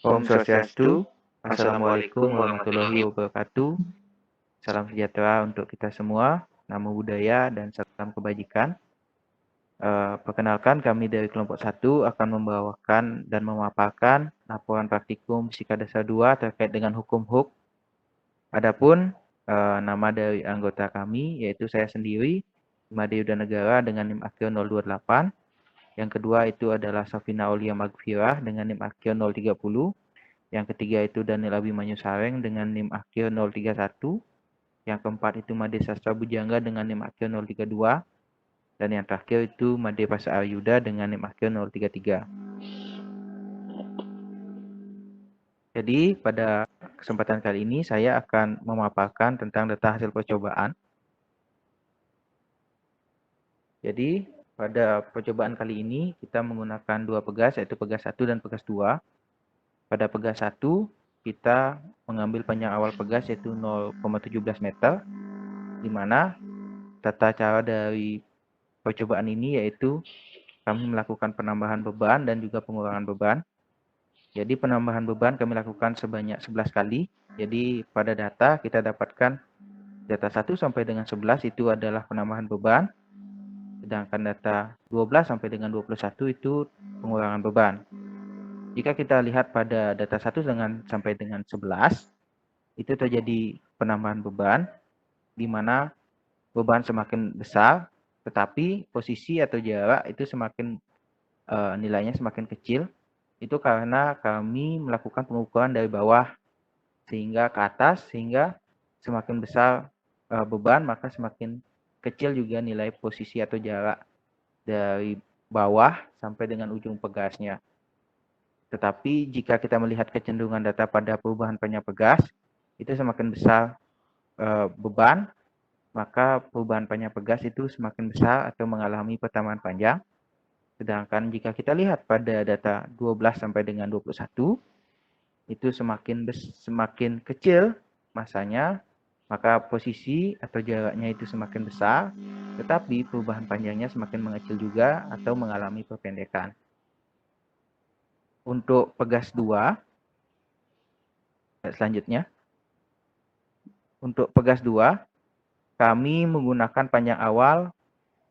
Om Swastiastu. Assalamualaikum warahmatullahi wabarakatuh. Salam sejahtera untuk kita semua. Namo Buddhaya dan salam kebajikan. Perkenalkan, kami dari kelompok 1 akan membawakan dan memaparkan laporan praktikum Fisika Dasar 2 terkait dengan hukum Hooke. Adapun nama dari anggota kami yaitu saya sendiri, Imade Yuda Negara dengan NIM Akhir 028. Yang kedua itu adalah Safina Aulia Magfirah dengan NIM Akhir 030. Yang ketiga itu Daniel Abimanyu Sareng dengan NIM Akhir 031. Yang keempat itu Made Sastra Bujangga dengan NIM Akhir 032. Dan yang terakhir itu Made Pasa Aryuda dengan NIM Akhir 033. Jadi pada kesempatan kali ini saya akan memaparkan tentang data hasil percobaan. Jadi pada percobaan kali ini kita menggunakan dua pegas, yaitu pegas 1 dan pegas 2. Pada pegas 1 kita mengambil panjang awal pegas yaitu 0,17 meter, di mana tata cara dari percobaan ini yaitu kami melakukan penambahan beban dan juga pengurangan beban. Jadi penambahan beban kami lakukan sebanyak 11 kali. Jadi pada data kita dapatkan data 1 sampai dengan 11 itu adalah penambahan beban. Sedangkan data 12 sampai dengan 21 itu pengurangan beban. Jika kita lihat pada data 1 sampai dengan 11, itu terjadi penambahan beban, di mana beban semakin besar, tetapi posisi atau jarak itu semakin nilainya semakin kecil. Itu karena kami melakukan pengukuran dari bawah sehingga ke atas, sehingga semakin besar beban, maka semakin kecil juga nilai posisi atau jarak dari bawah sampai dengan ujung pegasnya. Tetapi jika kita melihat kecenderungan data pada perubahan panjang pegas, itu semakin besar beban, maka perubahan panjang pegas itu semakin besar atau mengalami pertambahan panjang. Sedangkan jika kita lihat pada data 12 sampai dengan 21, itu semakin kecil masanya, maka posisi atau jaraknya itu semakin besar, tetapi perubahan panjangnya semakin mengecil juga atau mengalami perpendekan. Untuk pegas 2, selanjutnya. Untuk pegas 2, kami menggunakan panjang awal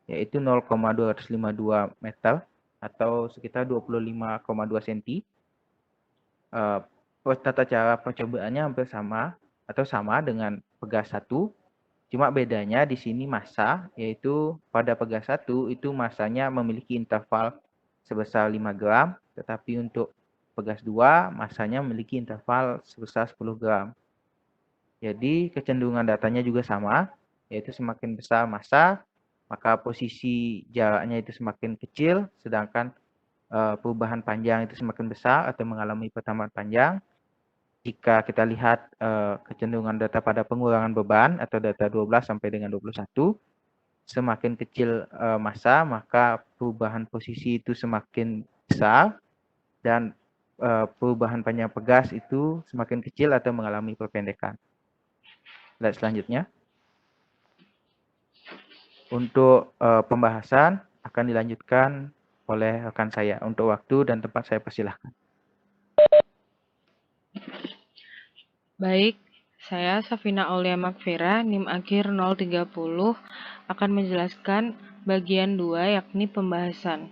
yaitu 0,252 meter atau sekitar 25,2 cm. Tata cara percobaannya hampir sama atau sama dengan pegas 1. Cuma bedanya di sini massa, yaitu pada pegas 1 itu massanya memiliki interval sebesar 5 gram, tetapi untuk pegas 2 massanya memiliki interval sebesar 10 gram. Jadi kecenderungan datanya juga sama, yaitu semakin besar massa, maka posisi jaraknya itu semakin kecil, sedangkan perubahan panjang itu semakin besar atau mengalami pertambahan panjang. Jika kita lihat kecenderungan data pada pengurangan beban atau data 12 sampai dengan 21, semakin kecil massa, maka perubahan posisi itu semakin besar dan perubahan panjang pegas itu semakin kecil atau mengalami perpendekan. Slide selanjutnya. Untuk pembahasan akan dilanjutkan oleh rekan saya. Untuk waktu dan tempat saya persilahkan. Baik, saya Safina Aulia Magfira, NIM Akhir 030, akan menjelaskan bagian 2 yakni pembahasan.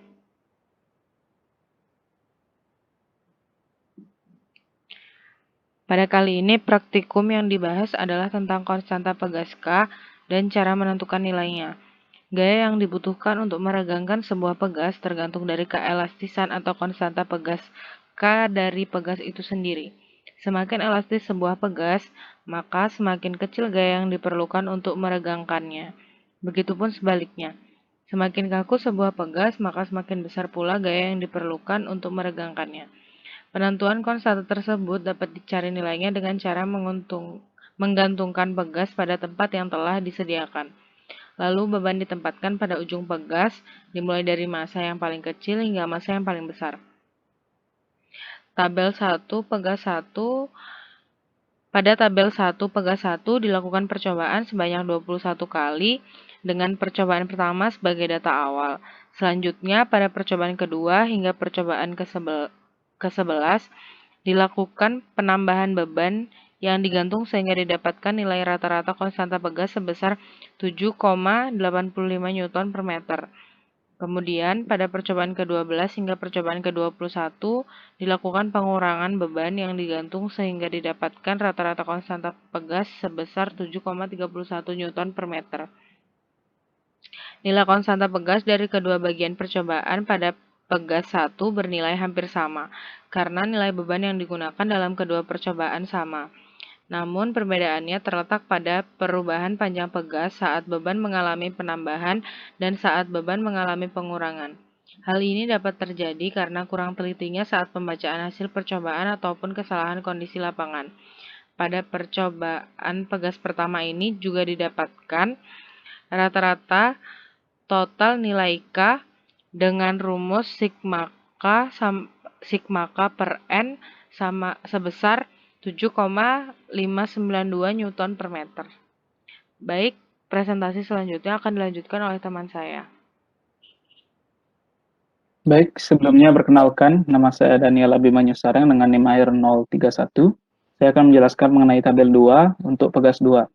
Pada kali ini praktikum yang dibahas adalah tentang konstanta pegas K dan cara menentukan nilainya. Gaya yang dibutuhkan untuk meregangkan sebuah pegas tergantung dari keelastisan atau konstanta pegas K dari pegas itu sendiri. Semakin elastis sebuah pegas, maka semakin kecil gaya yang diperlukan untuk meregangkannya. Begitupun sebaliknya. Semakin kaku sebuah pegas, maka semakin besar pula gaya yang diperlukan untuk meregangkannya. Penentuan konstanta tersebut dapat dicari nilainya dengan cara menggantungkan pegas pada tempat yang telah disediakan. Lalu beban ditempatkan pada ujung pegas, dimulai dari massa yang paling kecil hingga massa yang paling besar. Tabel 1 pegas 1. Pada tabel 1 pegas 1 dilakukan percobaan sebanyak 21 kali dengan percobaan pertama sebagai data awal. Selanjutnya pada percobaan kedua hingga percobaan ke-11 dilakukan penambahan beban yang digantung sehingga didapatkan nilai rata-rata konstanta pegas sebesar 7,85 Newton per meter. Kemudian, pada percobaan ke-12 hingga percobaan ke-21 dilakukan pengurangan beban yang digantung sehingga didapatkan rata-rata konstanta pegas sebesar 7,31 Newton per meter. Nilai konstanta pegas dari kedua bagian percobaan pada pegas 1 bernilai hampir sama, karena nilai beban yang digunakan dalam kedua percobaan sama. Namun, perbedaannya terletak pada perubahan panjang pegas saat beban mengalami penambahan dan saat beban mengalami pengurangan. Hal ini dapat terjadi karena kurang telitinya saat pembacaan hasil percobaan ataupun kesalahan kondisi lapangan. Pada percobaan pegas pertama ini juga didapatkan rata-rata total nilai K dengan rumus sigma K per N sebesar 7,592 Newton per meter. Baik, presentasi selanjutnya akan dilanjutkan oleh teman saya. Baik, sebelumnya perkenalkan, nama saya Daniel Abimanyu Sareng dengan NIM akhir 031. Saya akan menjelaskan mengenai tabel 2 untuk pegas 2.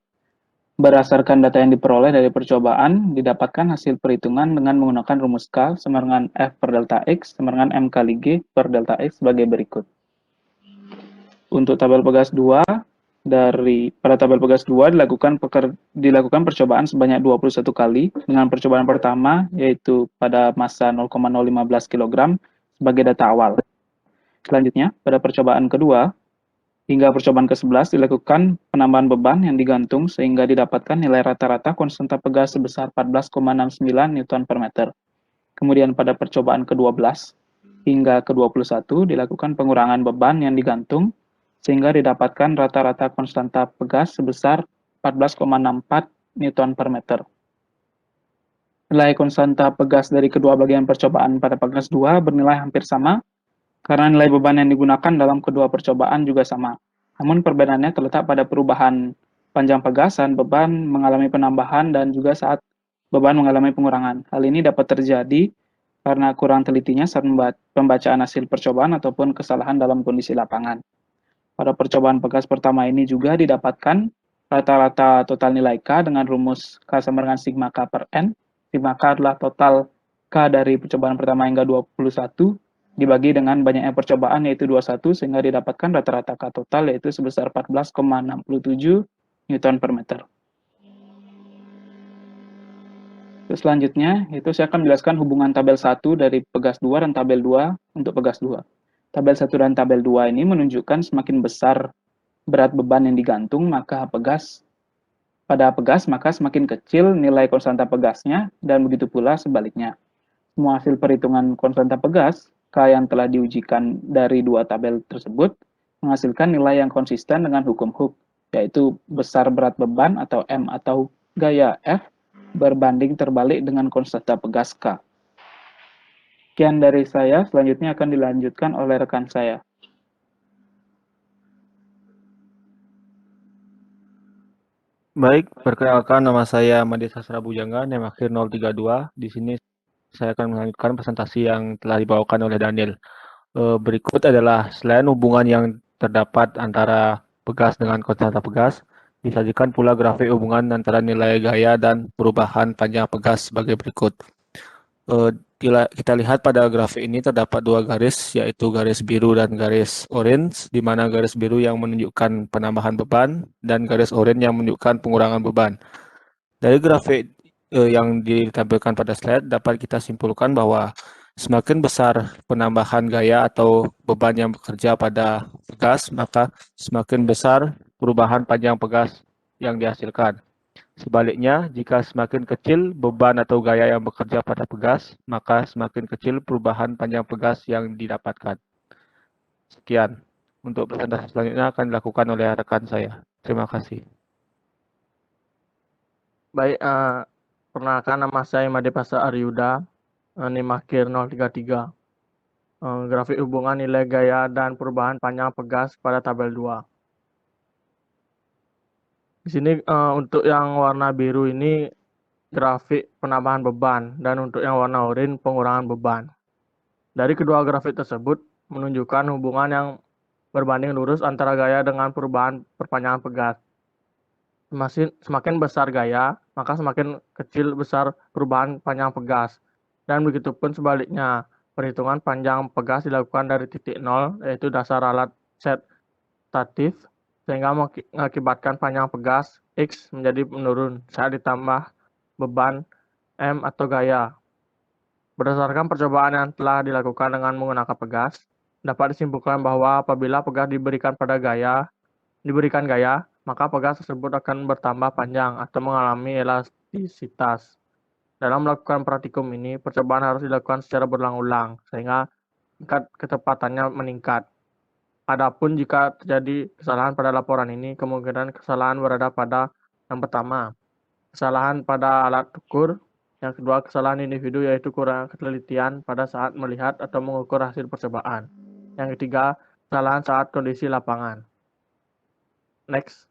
Berdasarkan data yang diperoleh dari percobaan, didapatkan hasil perhitungan dengan menggunakan rumus K sama dengan F per delta X sama dengan M kali G per delta X sebagai berikut. Untuk tabel pegas 2, pada tabel pegas 2 dilakukan percobaan sebanyak 21 kali dengan percobaan pertama yaitu pada massa 0,015 kg sebagai data awal. Selanjutnya, pada percobaan kedua hingga percobaan ke-11 dilakukan penambahan beban yang digantung sehingga didapatkan nilai rata-rata konstanta pegas sebesar 14,69 Newton per meter. Kemudian pada percobaan ke-12 hingga ke-21 dilakukan pengurangan beban yang digantung sehingga didapatkan rata-rata konstanta pegas sebesar 14,64 Newton per meter. Nilai konstanta pegas dari kedua bagian percobaan pada pegas 2 bernilai hampir sama, karena nilai beban yang digunakan dalam kedua percobaan juga sama. Namun perbedaannya terletak pada perubahan panjang pegas saat beban mengalami penambahan dan juga saat beban mengalami pengurangan. Hal ini dapat terjadi karena kurang telitinya saat pembacaan hasil percobaan ataupun kesalahan dalam kondisi lapangan. Pada percobaan pegas pertama ini juga didapatkan rata-rata total nilai K dengan rumus K sama dengan sigma K per N. Sigma K adalah total K dari percobaan pertama hingga 21 dibagi dengan banyaknya percobaan yaitu 21 sehingga didapatkan rata-rata K total yaitu sebesar 14,67 Newton per meter. Selanjutnya, itu saya akan menjelaskan hubungan tabel 1 dari pegas 2 dan tabel 2 untuk pegas 2. Tabel 1 dan tabel 2 ini menunjukkan semakin besar berat beban yang digantung, maka pada pegas maka semakin kecil nilai konstanta pegasnya, dan begitu pula sebaliknya. Semua hasil perhitungan konstanta pegas, K yang telah diujikan dari dua tabel tersebut, menghasilkan nilai yang konsisten dengan hukum Hooke, yaitu besar berat beban atau M atau gaya F berbanding terbalik dengan konstanta pegas K. Sekian dari saya, selanjutnya akan dilanjutkan oleh rekan saya. Baik, perkenalkan nama saya Made Sastra Bujangga, NIM akhir 032. Di sini saya akan melanjutkan presentasi yang telah dibawakan oleh Daniel. Berikut adalah selain hubungan yang terdapat antara pegas dengan konstanta pegas, disajikan pula grafik hubungan antara nilai gaya dan perubahan panjang pegas sebagai berikut. Kita lihat pada grafik ini terdapat dua garis, yaitu garis biru dan garis orange, di mana garis biru yang menunjukkan penambahan beban dan garis orange yang menunjukkan pengurangan beban. Dari grafik yang ditampilkan pada slide dapat kita simpulkan bahwa semakin besar penambahan gaya atau beban yang bekerja pada pegas, maka semakin besar perubahan panjang pegas yang dihasilkan. Sebaliknya, jika semakin kecil beban atau gaya yang bekerja pada pegas, maka semakin kecil perubahan panjang pegas yang didapatkan. Sekian. Untuk presentasi selanjutnya akan dilakukan oleh rekan saya. Terima kasih. Baik, perkenalkan nama saya Made Pasa Aryuda, NIM akhir 033. Grafik hubungan nilai gaya dan perubahan panjang pegas pada tabel 2. Di sini untuk yang warna biru ini grafik penambahan beban dan untuk yang warna oranye pengurangan beban. Dari kedua grafik tersebut menunjukkan hubungan yang berbanding lurus antara gaya dengan perubahan perpanjangan pegas. Semakin besar gaya, maka semakin kecil besar perubahan panjang pegas. Dan begitupun sebaliknya, perhitungan panjang pegas dilakukan dari titik nol, yaitu dasar alat set statif, sehingga mengakibatkan panjang pegas X menjadi menurun saat ditambah beban M atau gaya. Berdasarkan percobaan yang telah dilakukan dengan menggunakan pegas, dapat disimpulkan bahwa apabila pegas diberikan gaya, maka pegas tersebut akan bertambah panjang atau mengalami elastisitas. Dalam melakukan praktikum ini, percobaan harus dilakukan secara berulang-ulang, sehingga tingkat ketepatannya meningkat. Adapun jika terjadi kesalahan pada laporan ini, kemungkinan kesalahan berada pada yang pertama, kesalahan pada alat ukur, yang kedua, kesalahan individu yaitu kurang ketelitian pada saat melihat atau mengukur hasil percobaan. Yang ketiga, kesalahan saat kondisi lapangan. Next.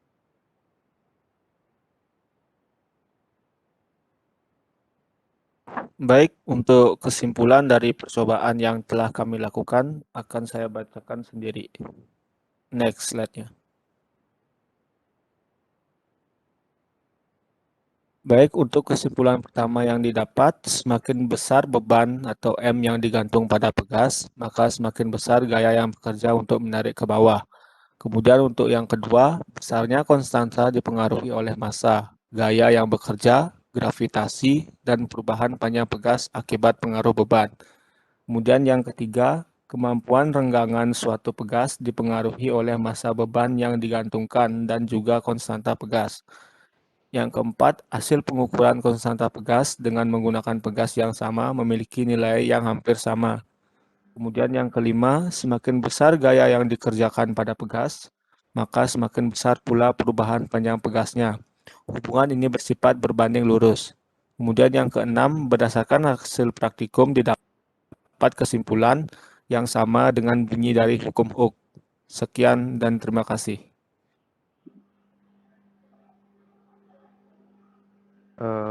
Baik, untuk kesimpulan dari percobaan yang telah kami lakukan akan saya bacakan sendiri. Next slide-nya. Baik, untuk kesimpulan pertama yang didapat, semakin besar beban atau M yang digantung pada pegas, maka semakin besar gaya yang bekerja untuk menarik ke bawah. Kemudian untuk yang kedua, besarnya konstanta dipengaruhi oleh massa, gaya yang bekerja, gravitasi, dan perubahan panjang pegas akibat pengaruh beban. Kemudian yang ketiga, kemampuan renggangan suatu pegas dipengaruhi oleh massa beban yang digantungkan dan juga konstanta pegas. Yang keempat, hasil pengukuran konstanta pegas dengan menggunakan pegas yang sama memiliki nilai yang hampir sama. Kemudian yang kelima, semakin besar gaya yang dikerjakan pada pegas, maka semakin besar pula perubahan panjang pegasnya. Hubungan ini bersifat berbanding lurus. Kemudian yang keenam, berdasarkan hasil praktikum didapat kesimpulan yang sama dengan bunyi dari hukum Hooke. Sekian dan terima kasih.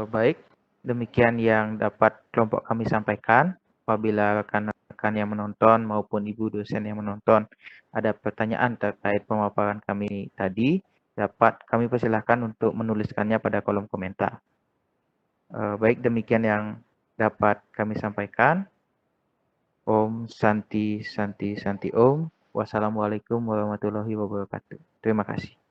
Baik, demikian yang dapat kelompok kami sampaikan. Apabila rekan-rekan yang menonton maupun ibu dosen yang menonton ada pertanyaan terkait pemaparan kami tadi, dapat kami persilahkan untuk menuliskannya pada kolom komentar. Baik, demikian yang dapat kami sampaikan. Om Santi Santi Santi Om. Wassalamualaikum warahmatullahi wabarakatuh. Terima kasih.